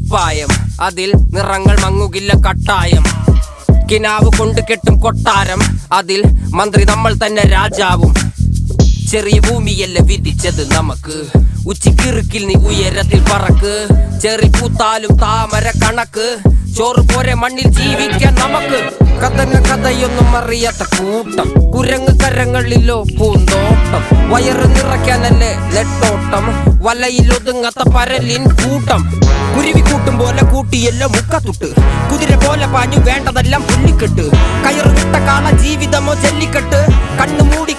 കുപ്പായം, അതിൽ നിറങ്ങൾ മങ്ങുകില്ല കട്ടായം. കിനാവ് കൊണ്ട് കെട്ടും കൊട്ടാരം, അതിൽ മന്ത്രി നമ്മൾ തന്നെ രാജാവും. ചെറിയ ഭൂമിയല്ല വിധിച്ചത് നമുക്ക്, ഉച്ചിക്കിറുക്കിൽ നീ ഉയരത്തിൽ പറക്ക്. ചെറി പൂത്താലും താമര കണക്ക്, ചോറ് പോരെ മണ്ണിൽ ജീവിക്കാൻ നമുക്ക്. കഥയൊന്നും അറിയാത്ത കൂട്ടം, കുരങ്ങ് കരങ്ങളിലോ പൂന്തോട്ടം. വയറ് നിറയ്ക്കാനല്ലേ നെട്ടോട്ടം, വലയിലൊതുങ്ങാത്ത പരലിൻ കൂട്ടം. കുരുവി കൂട്ടും പോലെ കൂട്ടിയല്ലോ മുക്കത്തുട്ട്, കുതിര പോലെ പാഞ്ഞു വേണ്ടതെല്ലാം പുല്ലിക്കെട്ട്. കയറ് വിട്ട കാള ജീവിതമോ ജല്ലിക്കെട്ട്, കണ്ണു മൂടി